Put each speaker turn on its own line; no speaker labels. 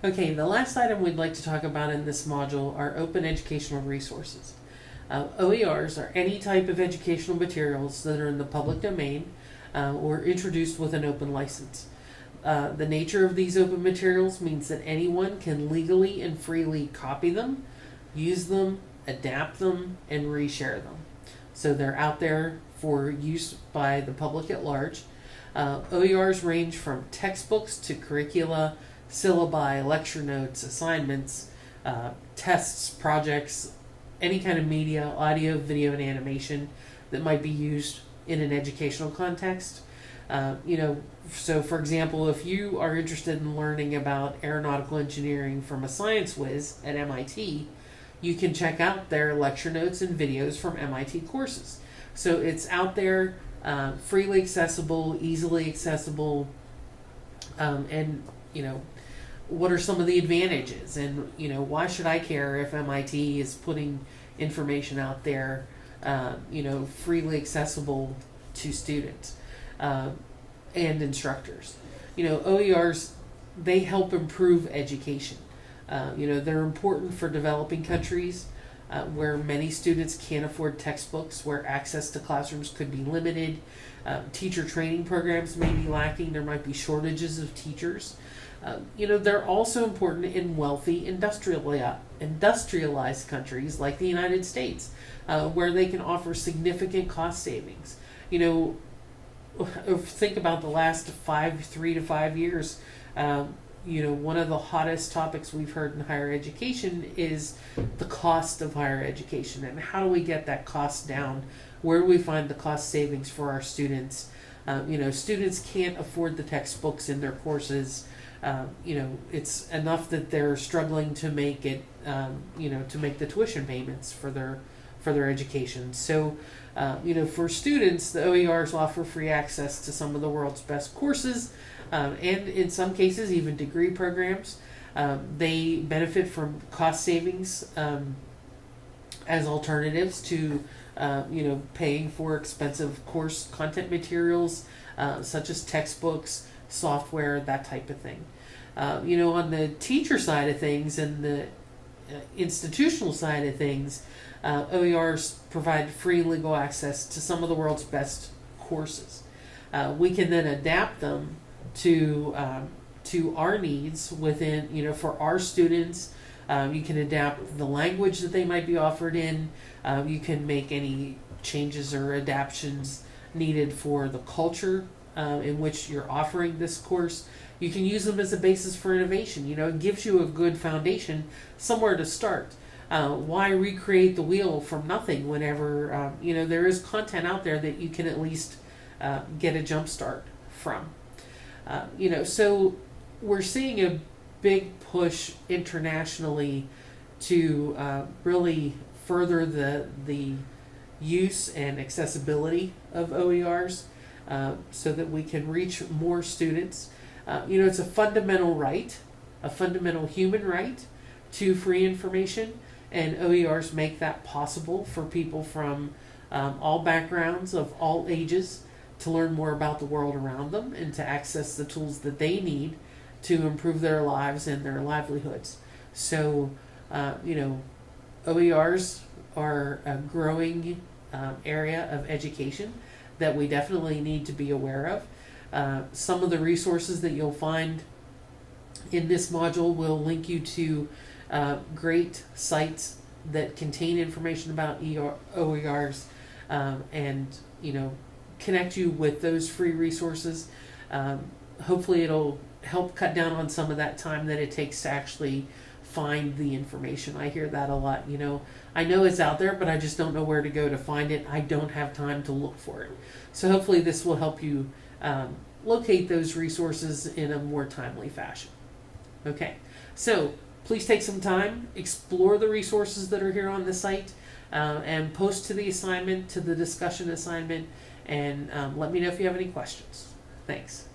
Okay, the last item we'd like to talk about in this module are open educational resources. OERs are any type of educational materials that are in the public domain or introduced with an open license. The nature of these open materials means that anyone can legally and freely copy them, use them, adapt them, and reshare them. So they're out there for use by the public at large. OERs range from textbooks to curricula, syllabi, lecture notes, assignments, tests, projects, any kind of media, audio, video, and animation that might be used in an educational context. So for example, if you are interested in learning about aeronautical engineering from a science whiz at MIT, you can check out their lecture notes and videos from MIT courses. So it's out there, freely accessible, easily accessible, and what are some of the advantages, and why should I care if MIT is putting information out there, freely accessible to students and instructors. OERs, they help improve education. They're important for developing countries where many students can't afford textbooks, where access to classrooms could be limited. Teacher training programs may be lacking. There might be shortages of teachers. They're also important in wealthy industrialized countries like the United States, where they can offer significant cost savings. Think about the last 3 to 5 years. One of the hottest topics we've heard in higher education is the cost of higher education, and how do we get that cost down? Where do we find the cost savings for our students? Students can't afford the textbooks in their courses. It's enough that they're struggling to make it, to make the tuition payments for their education. So, for students, the OERs offer free access to some of the world's best courses, and in some cases, even degree programs. They benefit from cost savings as alternatives to, paying for expensive course content materials, such as textbooks, software, that type of thing. On the teacher side of things and the institutional side of things, OERs provide free legal access to some of the world's best courses. We can then adapt them to our needs within, for our students. You can adapt the language that they might be offered in. You can make any changes or adaptations needed for the culture in which you're offering this course. You can use them as a basis for innovation. It gives you a good foundation, somewhere to start. Why recreate the wheel from nothing whenever there is content out there that you can at least get a jump start from. So we're seeing a big push internationally to really further the use and accessibility of OERs so that we can reach more students. It's a fundamental right, a fundamental human right to free information, and OERs make that possible for people from all backgrounds, of all ages, to learn more about the world around them and to access the tools that they need to improve their lives and their livelihoods. So, OERs are a growing area of education that we definitely need to be aware of. Some of the resources that you'll find in this module will link you to great sites that contain information about OERs and connect you with those free resources. Hopefully it'll help cut down on some of that time that it takes to actually find the information. I hear that a lot. I know it's out there, but I just don't know where to go to find it. I don't have time to look for it. So hopefully this will help you locate those resources in a more timely fashion. Okay, so please take some time, explore the resources that are here on the site, and post to the assignment, to the discussion assignment, and let me know if you have any questions. Thanks.